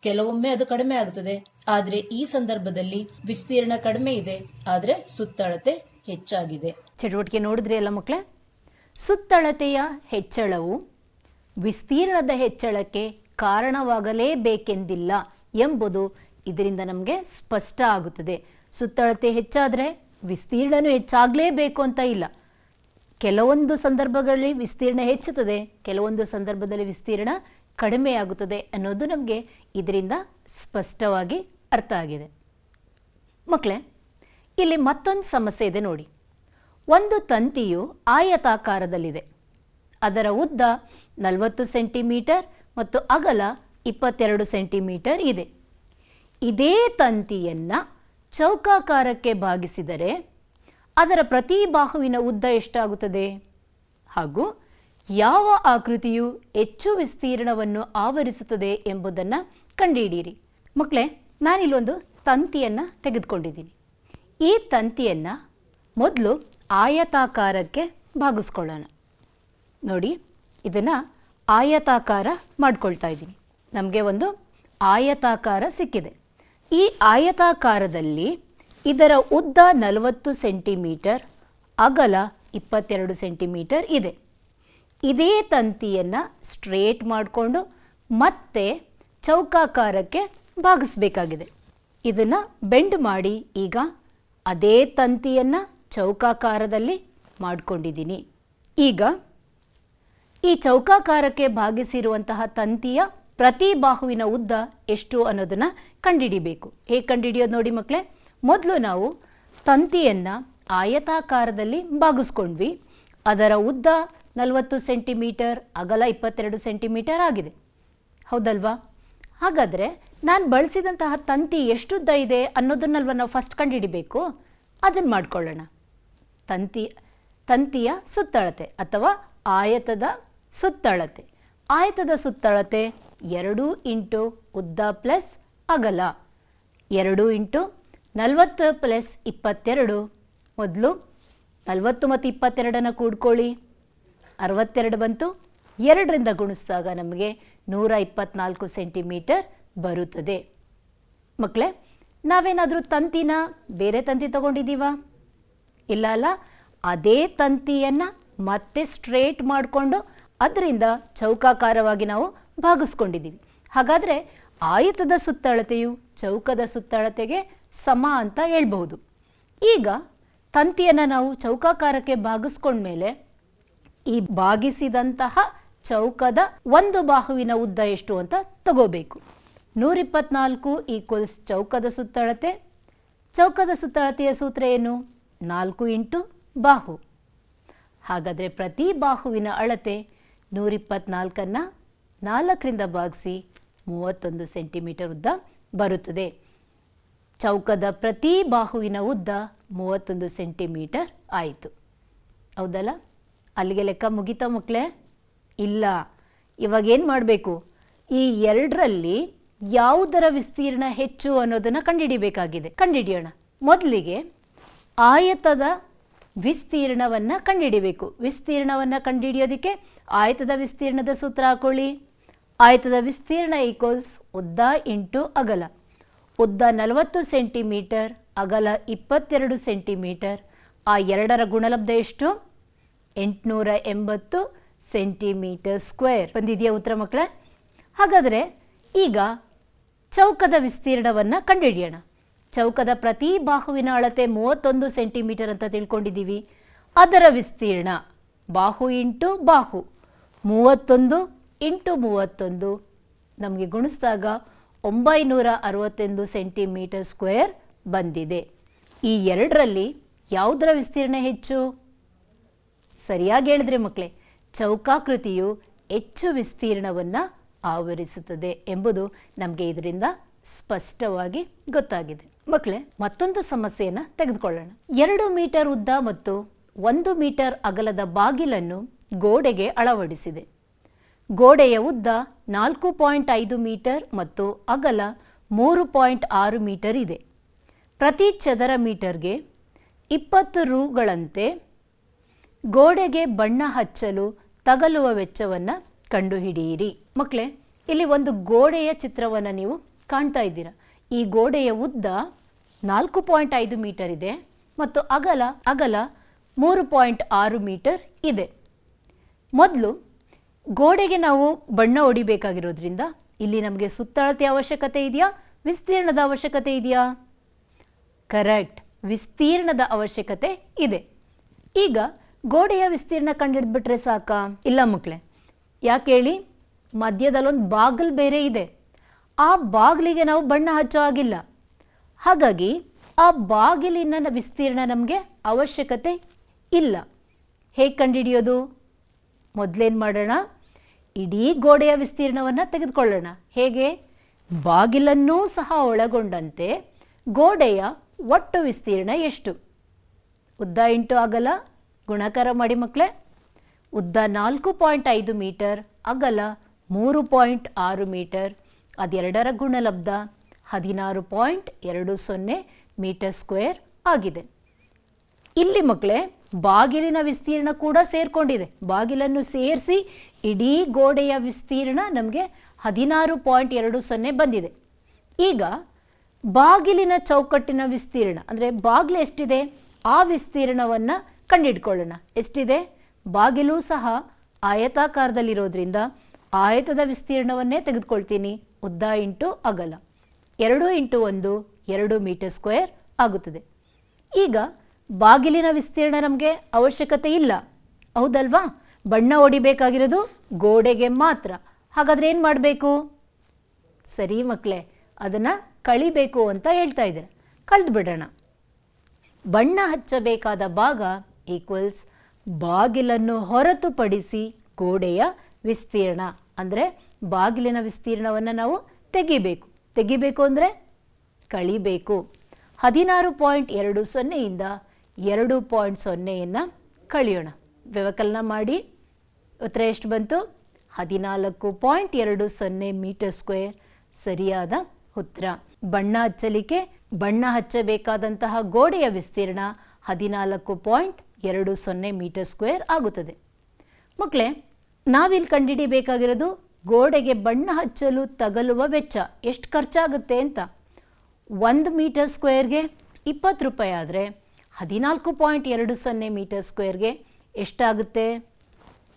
ಕೆಲವೊಮ್ಮೆ ಅದು ಕಡಿಮೆ ಆಗುತ್ತದೆ, ಆದ್ರೆ ಈ ಸಂದರ್ಭದಲ್ಲಿ ವಿಸ್ತೀರ್ಣ ಕಡಿಮೆ ಇದೆ, ಆದ್ರೆ ಸುತ್ತಳತೆ ಹೆಚ್ಚಾಗಿದೆ. ಚಟುವಟಿಕೆ ನೋಡಿದ್ರಿ ಅಲ್ಲ ಮಕ್ಕಳೇ? ಸುತ್ತಳತೆಯ ಹೆಚ್ಚಳವು ವಿಸ್ತೀರ್ಣದ ಹೆಚ್ಚಳಕ್ಕೆ ಕಾರಣವಾಗಲೇಬೇಕೆಂದಿಲ್ಲ ಎಂಬುದು ಇದರಿಂದ ನಮಗೆ ಸ್ಪಷ್ಟ ಆಗುತ್ತದೆ. ಸುತ್ತಳತೆ ಹೆಚ್ಚಾದರೆ ವಿಸ್ತೀರ್ಣನೂ ಹೆಚ್ಚಾಗಲೇಬೇಕು ಅಂತ ಇಲ್ಲ. ಕೆಲವೊಂದು ಸಂದರ್ಭಗಳಲ್ಲಿ ವಿಸ್ತೀರ್ಣ ಹೆಚ್ಚುತ್ತದೆ, ಕೆಲವೊಂದು ಸಂದರ್ಭದಲ್ಲಿ ವಿಸ್ತೀರ್ಣ ಕಡಿಮೆಯಾಗುತ್ತದೆ ಅನ್ನೋದು ನಮಗೆ ಇದರಿಂದ ಸ್ಪಷ್ಟವಾಗಿ ಅರ್ಥ ಆಗಿದೆ. ಮಕ್ಕಳೇ, ಇಲ್ಲಿ ಮತ್ತೊಂದು ಸಮಸ್ಯೆ ಇದೆ ನೋಡಿ. ಒಂದು ತಂತಿಯು ಆಯತಾಕಾರದಲ್ಲಿದೆ. ಅದರ ಉದ್ದ 40 ಸೆಂಟಿಮೀಟರ್ ಮತ್ತು ಅಗಲ 22 ಸೆಂಟಿಮೀಟರ್ ಇದೆ. ಇದೇ ತಂತಿಯನ್ನು ಚೌಕಾಕಾರಕ್ಕೆ ಭಾಗಿಸಿದರೆ ಅದರ ಪ್ರತಿ ಬಾಹುವಿನ ಉದ್ದ ಎಷ್ಟಾಗುತ್ತದೆ ಹಾಗೂ ಯಾವ ಆಕೃತಿಯು ಹೆಚ್ಚು ವಿಸ್ತೀರ್ಣವನ್ನು ಆವರಿಸುತ್ತದೆ ಎಂಬುದನ್ನು ಕಂಡುಹಿಡಿಯಿರಿ. ಮಕ್ಕಳೇ, ನಾನಿಲ್ಲೊಂದು ತಂತಿಯನ್ನು ತೆಗೆದುಕೊಂಡಿದ್ದೀನಿ. ಈ ತಂತಿಯನ್ನು ಮೊದಲು ಆಯತಾಕಾರಕ್ಕೆ ಭಾಗಿಸ್ಕೊಳ್ಳೋಣ. ನೋಡಿ, ಇದನ್ನು ಆಯತಾಕಾರ ಮಾಡ್ಕೊಳ್ತಾ ಇದ್ದೀನಿ. ನಮಗೆ ಒಂದು ಆಯತಾಕಾರ ಸಿಕ್ಕಿದೆ. ಈ ಆಯತಾಕಾರದಲ್ಲಿ ಇದರ ಉದ್ದ 40 ಸೆಂಟಿಮೀಟರ್, ಅಗಲ 22 ಸೆಂಟಿಮೀಟರ್ ಇದೆ. ಇದೇ ತಂತಿಯನ್ನು ಸ್ಟ್ರೇಟ್ ಮಾಡಿಕೊಂಡು ಮತ್ತೆ ಚೌಕಾಕಾರಕ್ಕೆ ಭಾಗಿಸ್ಬೇಕಾಗಿದೆ. ಇದನ್ನು ಬೆಂಡ್ ಮಾಡಿ ಈಗ ಅದೇ ತಂತಿಯನ್ನು ಚೌಕಾಕಾರದಲ್ಲಿ ಮಾಡಿಕೊಂಡಿದ್ದೀನಿ. ಈಗ ಈ ಚೌಕಾಕಾರಕ್ಕೆ ಭಾಗಿಸಿರುವಂತಹ ತಂತಿಯ ಪ್ರತಿ ಬಾಹುವಿನ ಉದ್ದ ಎಷ್ಟು ಅನ್ನೋದನ್ನು ಕಂಡುಹಿಡಿಬೇಕು. ಹೇಗೆ ಕಂಡುಹಿಡಿಯೋದು ನೋಡಿ ಮಕ್ಕಳೇ? ಮೊದಲು ನಾವು ತಂತಿಯನ್ನು ಆಯತಾಕಾರದಲ್ಲಿ ಭಾಗಿಸ್ಕೊಂಡ್ವಿ. ಅದರ ಉದ್ದ 40 ಸೆಂಟಿಮೀಟರ್, ಅಗಲ 22 ಸೆಂಟಿಮೀಟರ್ ಆಗಿದೆ. ಹೌದಲ್ವಾ? ಹಾಗಾದರೆ ನಾನು ಬಳಸಿದಂತಹ ತಂತಿ ಎಷ್ಟುದ್ದ ಇದೆ ಅನ್ನೋದನ್ನಲ್ವ ನಾವು ಫಸ್ಟ್ ಕಂಡುಹಿಡಿಬೇಕು. ಅದನ್ನು ಮಾಡ್ಕೊಳ್ಳೋಣ. ತಂತಿಯ ಸುತ್ತಳತೆ ಅಥವಾ ಆಯತದ ಸುತ್ತಳತೆ. ಆಯತದ ಸುತ್ತಳತೆ 2 ಇಂಟು ಉದ್ದ ಪ್ಲಸ್ ಅಗಲ, 2 ಇಂಟು 40 ಪ್ಲಸ್ 22. ಮೊದಲು 40 ಮತ್ತು 22 ಕೂಡ್ಕೊಳ್ಳಿ, 62 ಬಂತು. 2ರಿಂದ ಗುಣಿಸಿದಾಗ ನಮಗೆ 124 ಸೆಂಟಿಮೀಟರ್ ಬರುತ್ತದೆ. ಮಕ್ಕಳೇ, ನಾವೇನಾದರೂ ತಂತಿನ ಬೇರೆ ತಂತಿ ತಗೊಂಡಿದ್ದೀವಾ? ಇಲ್ಲ ಅಲ್ಲ. ಅದೇ ತಂತಿಯನ್ನು ಮತ್ತೆ ಸ್ಟ್ರೇಟ್ ಮಾಡಿಕೊಂಡು ಅದರಿಂದ ಚೌಕಾಕಾರವಾಗಿ ನಾವು ಭಾಗಿಸ್ಕೊಂಡಿದ್ದೀವಿ. ಹಾಗಾದರೆ ಆಯತದ ಸುತ್ತಳತೆಯು ಚೌಕದ ಸುತ್ತಳತೆಗೆ ಸಮ ಅಂತ ಹೇಳ್ಬಹುದು. ಈಗ ತಂತಿಯನ್ನು ನಾವು ಚೌಕಾಕಾರಕ್ಕೆ ಭಾಗಿಸ್ಕೊಂಡ್ಮೇಲೆ ಈ ಭಾಗಿಸಿದಂತಹ ಚೌಕದ ಒಂದು ಬಾಹುವಿನ ಉದ್ದ ಎಷ್ಟು ಅಂತ ತಗೋಬೇಕು. 124 ಈಕ್ವಲ್ಸ್ ಚೌಕದ ಸುತ್ತಳತೆ. ಚೌಕದ ಸುತ್ತಳತೆಯ ಸೂತ್ರ ಏನು? 4 ಇಂಟು ಬಾಹು. ಹಾಗಾದರೆ ಪ್ರತಿ ಬಾಹುವಿನ ಅಳತೆ 124ಅನ್ನು 4ರಿಂದ ಭಾಗಿಸಿ 31 ಸೆಂಟಿಮೀಟರ್ ಉದ್ದ ಬರುತ್ತದೆ. ಚೌಕದ ಪ್ರತಿ ಬಾಹುವಿನ ಉದ್ದ 31 ಸೆಂಟಿಮೀಟರ್ ಆಯಿತು. ಹೌದಲ್ಲ? ಅಲ್ಲಿಗೆ ಲೆಕ್ಕ ಮುಗಿತಾ ಮಕ್ಕಳೇ? ಇಲ್ಲ. ಇವಾಗ ಏನು ಮಾಡಬೇಕು? ಈ 2ರಲ್ಲಿ ಯಾವುದರ ವಿಸ್ತೀರ್ಣ ಹೆಚ್ಚು ಅನ್ನೋದನ್ನು ಕಂಡುಹಿಡಿಬೇಕಾಗಿದೆ. ಕಂಡುಹಿಡಿಯೋಣ. ಮೊದಲಿಗೆ ಆಯತದ ವಿಸ್ತೀರ್ಣವನ್ನು ಕಂಡುಹಿಡಿಬೇಕು. ವಿಸ್ತೀರ್ಣವನ್ನು ಕಂಡುಹಿಡಿಯೋದಕ್ಕೆ ಆಯತದ ವಿಸ್ತೀರ್ಣದ ಸೂತ್ರ ಹಾಕೊಳ್ಳಿ. ಆಯತದ ವಿಸ್ತೀರ್ಣ ಈಕ್ವಲ್ಸ್ ಉದ್ದ ಇಂಟು ಅಗಲ. ಉದ್ದ 40 ಸೆಂಟಿಮೀಟರ್, ಅಗಲ 22 ಸೆಂಟಿಮೀಟರ್. ಆ 2ರ ಗುಣಲಬ್ಧ ಎಷ್ಟು? 880 ಸೆಂಟಿಮೀಟರ್ ಸ್ಕ್ವೇರ್. ಬಂದಿದೆಯಾ ಉತ್ತರ ಮಕ್ಕಳೇ? ಹಾಗಾದರೆ ಈಗ ಚೌಕದ ವಿಸ್ತೀರ್ಣವನ್ನು ಕಂಡುಹಿಡಿಯೋಣ. ಚೌಕದ ಪ್ರತಿ ಬಾಹುವಿನ ಅಳತೆ 31 ಸೆಂಟಿಮೀಟರ್ ಅಂತ ತಿಳ್ಕೊಂಡಿದ್ದೀವಿ. ಅದರ ವಿಸ್ತೀರ್ಣ ಬಾಹು ಇಂಟು ಬಾಹು 31 ಇಂಟು 31 ನಮಗೆ ಗುಣಿಸಿದಾಗ 961 ಸೆಂಟಿಮೀಟರ್ ಸ್ಕ್ವೇರ್ ಬಂದಿದೆ. ಈ 2ರಲ್ಲಿ ಯಾವುದರ ವಿಸ್ತೀರ್ಣ ಹೆಚ್ಚು? ಸರಿಯಾಗಿ ಹೇಳಿದ್ರೆ ಮಕ್ಕಳೇ, ಚೌಕಾಕೃತಿಯು ಹೆಚ್ಚು ವಿಸ್ತೀರ್ಣವನ್ನು ಆವರಿಸುತ್ತದೆ ಎಂಬುದು ನಮಗೆ ಇದರಿಂದ ಸ್ಪಷ್ಟವಾಗಿ ಗೊತ್ತಾಗಿದೆ. ಮಕ್ಕಳೇ, ಮತ್ತೊಂದು ಸಮಸ್ಯೆಯನ್ನು ತೆಗೆದುಕೊಳ್ಳೋಣ. 2 ಮೀಟರ್ ಉದ್ದ ಮತ್ತು 1 ಮೀಟರ್ ಅಗಲದ ಬಾಗಿಲನ್ನು ಗೋಡೆಗೆ ಅಳವಡಿಸಿದೆ. ಗೋಡೆಯ ಉದ್ದ 4.5 ಮೀಟರ್ ಮತ್ತು ಅಗಲ 3.6 ಮೀಟರ್ ಇದೆ. ಪ್ರತಿ ಚದರ ಮೀಟರ್ಗೆ 20 ರೂಗಳಂತೆ ಗೋಡೆಗೆ ಬಣ್ಣ ಹಚ್ಚಲು ತಗಲುವ ವೆಚ್ಚವನ್ನು ಕಂಡುಹಿಡಿಯಿರಿ. ಮಕ್ಕಳೇ, ಇಲ್ಲಿ ಒಂದು ಗೋಡೆಯ ಚಿತ್ರವನ್ನು ನೀವು ಕಾಣ್ತಾ ಇದ್ದೀರಾ. ಈ ಗೋಡೆಯ ಉದ್ದ 4.5 ಮೀಟರ್ ಇದೆ ಮತ್ತು ಅಗಲ 3.6 ಮೀಟರ್ ಇದೆ. ಮೊದಲು ಗೋಡೆಗೆ ನಾವು ಬಣ್ಣ ಹೊಡಿಬೇಕಾಗಿರೋದ್ರಿಂದ ಇಲ್ಲಿ ನಮಗೆ ಸುತ್ತಳತೆ ಅವಶ್ಯಕತೆ ಇದೆಯಾ, ವಿಸ್ತೀರ್ಣದ ಅವಶ್ಯಕತೆ ಇದೆಯಾ? ಕರೆಕ್ಟ್, ವಿಸ್ತೀರ್ಣದ ಅವಶ್ಯಕತೆ ಇದೆ. ಈಗ ಗೋಡೆಯ ವಿಸ್ತೀರ್ಣ ಕಂಡುಹಿಡಿದ್ಬಿಟ್ರೆ ಸಾಕಾ? ಇಲ್ಲ ಮಕ್ಕಳೇ, ಯಾಕೆ ಹೇಳಿ? ಮಧ್ಯದಲ್ಲೊಂದು ಬಾಗಿಲು ಬೇರೆ ಇದೆ. ಆ ಬಾಗಿಲಿಗೆ ನಾವು ಬಣ್ಣ ಹಚ್ಚೋ ಆಗಿಲ್ಲ. ಹಾಗಾಗಿ ಆ ಬಾಗಿಲಿನ ವಿಸ್ತೀರ್ಣ ನಮಗೆ ಅವಶ್ಯಕತೆ ಇಲ್ಲ. ಹೇಗೆ ಕಂಡುಹಿಡಿಯೋದು? ಮೊದಲೇನು ಮಾಡೋಣ? ಇಡೀ ಗೋಡೆಯ ವಿಸ್ತೀರ್ಣವನ್ನು ತೆಗೆದುಕೊಳ್ಳೋಣ. ಹೇಗೆ? ಬಾಗಿಲನ್ನೂ ಸಹ ಒಳಗೊಂಡಂತೆ ಗೋಡೆಯ ಒಟ್ಟು ವಿಸ್ತೀರ್ಣ ಎಷ್ಟು? ಉದ್ದ ಇಂಟು ಅಗಲ ಗುಣಾಕಾರ ಮಾಡಿ ಮಕ್ಕಳೇ. ಉದ್ದ 4.5 ಮೀಟರ್, ಅಗಲ 3.6 ಮೀಟರ್. ಅದೆರಡರ ಗುಣಲಬ್ಧ 16.20 ಮೀಟರ್ ಸ್ಕ್ವೇರ್ ಆಗಿದೆ. ಇಲ್ಲಿ ಮಕ್ಕಳೇ ಬಾಗಿಲಿನ ವಿಸ್ತೀರ್ಣ ಕೂಡ ಸೇರಿಕೊಂಡಿದೆ. ಬಾಗಿಲನ್ನು ಸೇರಿಸಿ ಇಡೀ ಗೋಡೆಯ ವಿಸ್ತೀರ್ಣ ನಮಗೆ 16.20 ಬಂದಿದೆ. ಈಗ ಬಾಗಿಲಿನ ಚೌಕಟ್ಟಿನ ವಿಸ್ತೀರ್ಣ ಅಂದರೆ ಬಾಗಿಲು ಎಷ್ಟಿದೆ ಆ ವಿಸ್ತೀರ್ಣವನ್ನು ಕಂಡುಹಿಡ್ಕೊಳ್ಳೋಣ. ಎಷ್ಟಿದೆ? ಬಾಗಿಲು ಸಹ ಆಯತಾಕಾರದಲ್ಲಿರೋದ್ರಿಂದ ಆಯತದ ವಿಸ್ತೀರ್ಣವನ್ನೇ ತೆಗೆದುಕೊಳ್ತೀನಿ. ಉದ್ದ ಇಂಟು ಅಗಲ 2 ಇಂಟು 1 2 ಮೀಟರ್ ಸ್ಕ್ವೇರ್ ಆಗುತ್ತದೆ. ಈಗ ಬಾಗಿಲಿನ ವಿಸ್ತೀರ್ಣ ನಮಗೆ ಅವಶ್ಯಕತೆ ಇಲ್ಲ, ಹೌದಲ್ವಾ? ಬಣ್ಣ ಹೊಡಿಬೇಕಾಗಿರೋದು ಗೋಡೆಗೆ ಮಾತ್ರ. ಹಾಗಾದರೆ ಏನು ಮಾಡಬೇಕು? ಸರಿ ಮಕ್ಕಳೇ, ಅದನ್ನು ಕಳಿಬೇಕು ಅಂತ ಹೇಳ್ತಾ ಇದ್ದಾರೆ. ಕಳೆದು ಬಿಡೋಣ. ಬಣ್ಣ ಹಚ್ಚಬೇಕಾದ ಭಾಗ ಈಕ್ವಲ್ಸ್ ಬಾಗಿಲನ್ನು ಹೊರತುಪಡಿಸಿ ಗೋಡೆಯ ವಿಸ್ತೀರ್ಣ. ಅಂದರೆ ಬಾಗಿಲಿನ ವಿಸ್ತೀರ್ಣವನ್ನು ನಾವು ತೆಗಿಬೇಕು. ತೆಗಿಬೇಕು ಅಂದರೆ ಕಳಿಬೇಕು. 16.20 ಇಂದ 2.0 ಕಳಿಯೋಣ. ವ್ಯವಕಲನ ಮಾಡಿ ಉತ್ತರ ಎಷ್ಟು ಬಂತು? 14.20 ಮೀಟರ್ ಸ್ಕ್ವೇರ್ ಸರಿಯಾದ ಉತ್ತರ. ಬಣ್ಣ ಹಚ್ಚಲಿಕ್ಕೆ ಬಣ್ಣ ಹಚ್ಚಬೇಕಾದಂತಹ ಗೋಡೆಯ ವಿಸ್ತೀರ್ಣ 14.20 20 ಮೀಟರ್ ಸ್ಕ್ವೇರ್ ಆಗುತ್ತದೆ. ಮಕ್ಕಳೇ, ನಾವಿಲ್ಲಿ ಕಂಡುಹಿಡಿಯಬೇಕಾಗಿರೋದು ಗೋಡೆಗೆ ಬಣ್ಣ ಹಚ್ಚಲು ತಗಲುವ ವೆಚ್ಚ ಎಷ್ಟು ಖರ್ಚಾಗುತ್ತೆ ಅಂತ. 1 ಮೀಟರ್ ಸ್ಕ್ವೇರ್ಗೆ 20 ರೂಪಾಯಿ ಆದರೆ 14.20 ಮೀಟರ್ ಸ್ಕ್ವೇರ್ಗೆ ಎಷ್ಟಾಗುತ್ತೆ?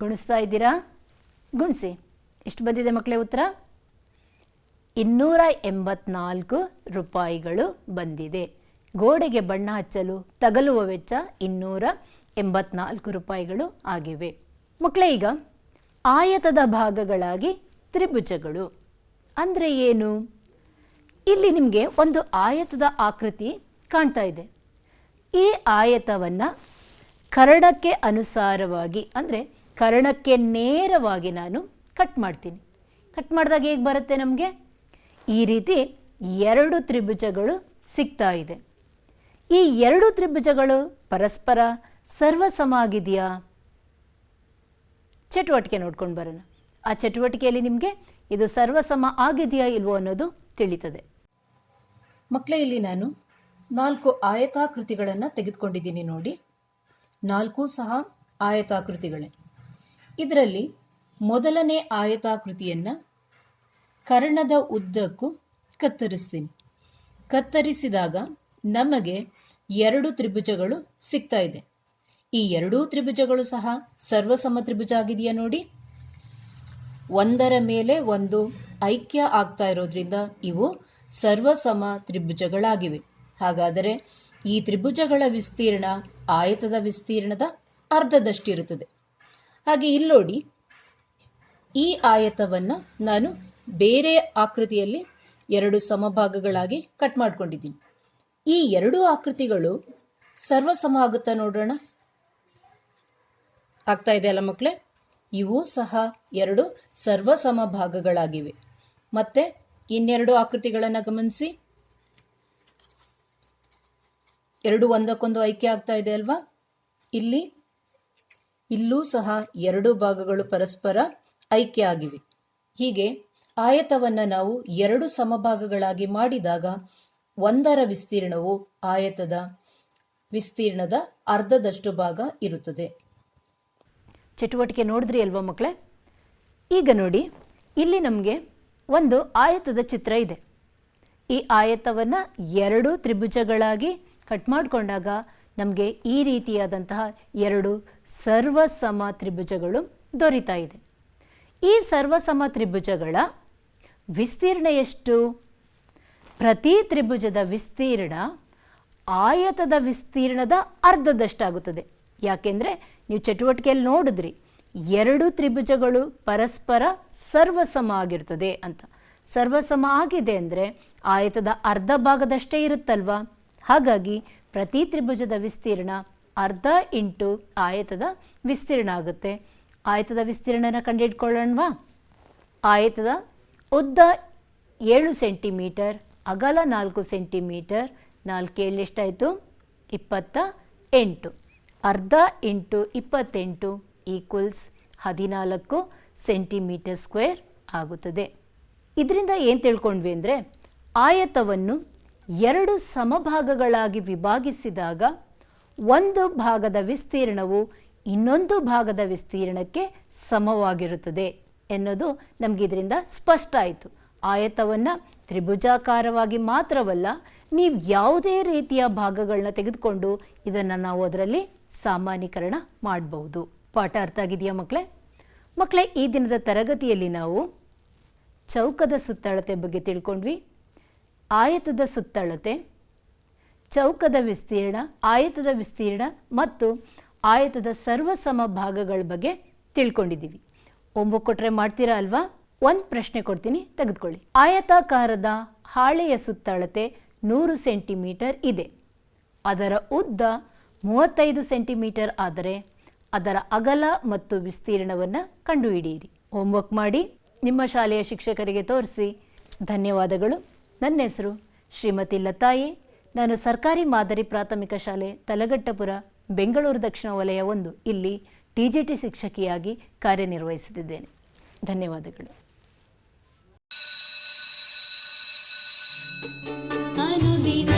ಗುಣಿಸ್ತಾ ಇದ್ದೀರಾ? ಗುಣಿಸಿ. ಎಷ್ಟು ಬಂದಿದೆ ಮಕ್ಕಳೇ ಉತ್ತರ? 284 ರೂಪಾಯಿಗಳು ಬಂದಿದೆ. ಗೋಡೆಗೆ ಬಣ್ಣ ಹಚ್ಚಲು ತಗಲುವ ವೆಚ್ಚ 284 ರೂಪಾಯಿಗಳು ಆಗಿವೆ. ಮಕ್ಕಳೇ, ಈಗ ಆಯತದ ಭಾಗಗಳಾಗಿ ತ್ರಿಭುಜಗಳು ಅಂದರೆ ಏನು? ಇಲ್ಲಿ ನಿಮಗೆ ಒಂದು ಆಯತದ ಆಕೃತಿ ಕಾಣ್ತಾ ಇದೆ. ಈ ಆಯತವನ್ನು ಕರ್ಣಕ್ಕೆ ಅನುಸಾರವಾಗಿ ಅಂದರೆ ಕರ್ಣಕ್ಕೆ ನೇರವಾಗಿ ನಾನು ಕಟ್ ಮಾಡ್ತೀನಿ. ಕಟ್ ಮಾಡಿದಾಗ ಹೇಗೆ ಬರುತ್ತೆ ನಮಗೆ? ಈ ರೀತಿ 2 ತ್ರಿಭುಜಗಳು ಸಿಗ್ತಾ ಇದೆ. ಈ 2 ತ್ರಿಭುಜಗಳು ಪರಸ್ಪರ ಸರ್ವಸಮ ಆಗಿದೆಯಾ? ಚಟುವಟಿಕೆ ನೋಡ್ಕೊಂಡು ಬರೋಣ. ಆ ಚಟುವಟಿಕೆಯಲ್ಲಿ ನಿಮಗೆ ಇದು ಸರ್ವಸಮ ಆಗಿದೆಯಾ ಇಲ್ವೋ ಅನ್ನೋದು ತಿಳಿತದೆ. ಮಕ್ಕಳೇ, ಇಲ್ಲಿ ನಾನು 4 ಆಯತಾಕೃತಿಗಳನ್ನು ತೆಗೆದುಕೊಂಡಿದ್ದೀನಿ ನೋಡಿ. 4 ಸಹ ಆಯತಾಕೃತಿಗಳೇ. ಇದರಲ್ಲಿ ಮೊದಲನೇ ಆಯತಾಕೃತಿಯನ್ನು ಕರ್ಣದ ಉದ್ದಕ್ಕೂ ಕತ್ತರಿಸ್ತೀನಿ. ಕತ್ತರಿಸಿದಾಗ ನಮಗೆ 2 ತ್ರಿಭುಜಗಳು ಸಿಗ್ತಾ ಇದೆ. ಈ 2 ತ್ರಿಭುಜಗಳು ಸಹ ಸರ್ವಸಮ ತ್ರಿಭುಜ ಆಗಿದೆಯಾ ನೋಡಿ. ಒಂದರ ಮೇಲೆ ಒಂದು ಐಕ್ಯ ಆಗ್ತಾ ಇರೋದ್ರಿಂದ ಇವು ಸರ್ವಸಮ ತ್ರಿಭುಜಗಳಾಗಿವೆ. ಹಾಗಾದರೆ ಈ ತ್ರಿಭುಜಗಳ ವಿಸ್ತೀರ್ಣ ಆಯತದ ವಿಸ್ತೀರ್ಣದ ಅರ್ಧದಷ್ಟಿರುತ್ತದೆ. ಹಾಗೆ ಇಲ್ಲಿ ನೋಡಿ, ಈ ಆಯತವನ್ನು ನಾನು ಬೇರೆ ಆಕೃತಿಯಲ್ಲಿ 2 ಸಮಭಾಗಗಳಾಗಿ ಕಟ್ ಮಾಡ್ಕೊಂಡಿದ್ದೀನಿ. ಈ 2 ಆಕೃತಿಗಳು ಸರ್ವಸಮ ಆಗುತ್ತಾ ನೋಡೋಣ. ಆಗ್ತಾ ಇದೆ ಅಲ್ಲ ಮಕ್ಕಳೇ? ಇವು ಸಹ 2 ಸರ್ವಸಮ ಭಾಗಗಳಾಗಿವೆ. ಮತ್ತೆ ಇನ್ನೆರಡು ಆಕೃತಿಗಳನ್ನು ಗಮನಿಸಿ. 2 ಒಂದಕ್ಕೊಂದು ಐಕ್ಯ ಆಗ್ತಾ ಇದೆ ಅಲ್ವಾ? ಇಲ್ಲೂ ಸಹ 2 ಭಾಗಗಳು ಪರಸ್ಪರ ಐಕ್ಯ ಆಗಿವೆ. ಹೀಗೆ ಆಯತವನ್ನು ನಾವು 2 ಸಮಭಾಗಗಳಾಗಿ ಮಾಡಿದಾಗ ಒಂದರ ವಿಸ್ತೀರ್ಣವು ಆಯತದ ವಿಸ್ತೀರ್ಣದ ಅರ್ಧದಷ್ಟು ಭಾಗ ಇರುತ್ತದೆ. ಚಟುವಟಿಕೆ ನೋಡಿದ್ರಿ ಅಲ್ವಾ ಮಕ್ಕಳೇ? ಈಗ ನೋಡಿ, ಇಲ್ಲಿ ನಮಗೆ ಒಂದು ಆಯತದ ಚಿತ್ರ ಇದೆ. ಈ ಆಯತವನ್ನು 2 ತ್ರಿಭುಜಗಳಾಗಿ ಕಟ್ ಮಾಡಿಕೊಂಡಾಗ ನಮಗೆ ಈ ರೀತಿಯಾದಂತಹ 2 ಸರ್ವಸಮ ತ್ರಿಭುಜಗಳು ದೊರೀತಾ ಇದೆ. ಈ ಸರ್ವಸಮ ತ್ರಿಭುಜಗಳ ವಿಸ್ತೀರ್ಣ ಎಷ್ಟು? ಪ್ರತಿ ತ್ರಿಭುಜದ ವಿಸ್ತೀರ್ಣ ಆಯತದ ವಿಸ್ತೀರ್ಣದ ಅರ್ಧದಷ್ಟಾಗುತ್ತದೆ. ಯಾಕೆಂದರೆ ನೀವು ಚಟುವಟಿಕೆಯಲ್ಲಿ ನೋಡಿದ್ರಿ 2 ತ್ರಿಭುಜಗಳು ಪರಸ್ಪರ ಸರ್ವಸಮ ಆಗಿರ್ತದೆ ಅಂತ. ಸರ್ವಸಮ ಆಗಿದೆ ಅಂದರೆ ಆಯತದ ಅರ್ಧ ಭಾಗದಷ್ಟೇ ಇರುತ್ತಲ್ವಾ? ಹಾಗಾಗಿ ಪ್ರತಿ ತ್ರಿಭುಜದ ವಿಸ್ತೀರ್ಣ ಅರ್ಧ ಇಂಟು ಆಯತದ ವಿಸ್ತೀರ್ಣ ಆಗುತ್ತೆ. ಆಯತದ ವಿಸ್ತೀರ್ಣನ ಕಂಡುಹಿಡ್ಕೊಳ್ಳೋಣವಾ? ಆಯತದ ಉದ್ದ 7 ಸೆಂಟಿಮೀಟರ್, ಅಗಲ 4 ಸೆಂಟಿಮೀಟರ್, 4 7 ಎಷ್ಟಾಯಿತು? 28. ಅರ್ಧ ಇಂಟು 28 ಈಕ್ವಲ್ಸ್ 14 ಸೆಂಟಿಮೀಟರ್ ಸ್ಕ್ವೇರ್ ಆಗುತ್ತದೆ. ಇದರಿಂದ ಏನು ತಿಳ್ಕೊಂಡ್ವಿ ಅಂದರೆ, ಆಯತವನ್ನು 2 ಸಮಭಾಗಗಳಾಗಿ ವಿಭಾಗಿಸಿದಾಗ ಒಂದು ಭಾಗದ ವಿಸ್ತೀರ್ಣವು ಇನ್ನೊಂದು ಭಾಗದ ವಿಸ್ತೀರ್ಣಕ್ಕೆ ಸಮವಾಗಿರುತ್ತದೆ ಎನ್ನುವುದು ನಮಗೆ ಇದರಿಂದ ಸ್ಪಷ್ಟ ಆಯಿತು. ಆಯತವನ್ನು ತ್ರಿಭುಜಾಕಾರವಾಗಿ ಮಾತ್ರವಲ್ಲ, ನೀವು ಯಾವುದೇ ರೀತಿಯ ಭಾಗಗಳನ್ನ ತೆಗೆದುಕೊಂಡು ಇದನ್ನು ನಾವು ಅದರಲ್ಲಿ ಸಾಮಾನ್ಯೀಕರಣ ಮಾಡಬಹುದು. ಪಾಠ ಅರ್ಥ ಆಗಿದೆಯಾ ಮಕ್ಕಳೇ? ಈ ದಿನದ ತರಗತಿಯಲ್ಲಿ ನಾವು ಚೌಕದ ಸುತ್ತಳತೆ ಬಗ್ಗೆ ತಿಳ್ಕೊಂಡ್ವಿ. ಆಯತದ ಸುತ್ತಳತೆ, ಚೌಕದ ವಿಸ್ತೀರ್ಣ, ಆಯತದ ವಿಸ್ತೀರ್ಣ ಮತ್ತು ಆಯತದ ಸರ್ವಸಮ ಭಾಗಗಳ ಬಗ್ಗೆ ತಿಳ್ಕೊಂಡಿದ್ದೀವಿ. ಹೋಮ್ವರ್ಕ್ ಕೊಟ್ಟರೆ ಮಾಡ್ತೀರಾ ಅಲ್ವಾ? ಒಂದು ಪ್ರಶ್ನೆ ಕೊಡ್ತೀನಿ, ತೆಗೆದುಕೊಳ್ಳಿ. ಆಯತಾಕಾರದ ಹಾಳೆಯ ಸುತ್ತಳತೆ 100 ಸೆಂಟಿಮೀಟರ್ ಇದೆ. ಅದರ ಉದ್ದ 35 ಸೆಂಟಿಮೀಟರ್ ಆದರೆ ಅದರ ಅಗಲ ಮತ್ತು ವಿಸ್ತೀರ್ಣವನ್ನು ಕಂಡುಹಿಡಿಯಿರಿ. ಹೋಮ್ವರ್ಕ್ ಮಾಡಿ ನಿಮ್ಮ ಶಾಲೆಯ ಶಿಕ್ಷಕರಿಗೆ ತೋರಿಸಿ. ಧನ್ಯವಾದಗಳು. ನನ್ನ ಹೆಸರು ಶ್ರೀಮತಿ ಲತಾಯಿ. ನಾನು ಸರ್ಕಾರಿ ಮಾದರಿ ಪ್ರಾಥಮಿಕ ಶಾಲೆ ತಲಗಟ್ಟಪುರ, ಬೆಂಗಳೂರು ದಕ್ಷಿಣ ವಲಯ 1 ಇಲ್ಲಿ TGT ಶಿಕ್ಷಕಿಯಾಗಿ ಕಾರ್ಯನಿರ್ವಹಿಸುತ್ತಿದ್ದೇನೆ. ಧನ್ಯವಾದಗಳು. ಅನುದಿನ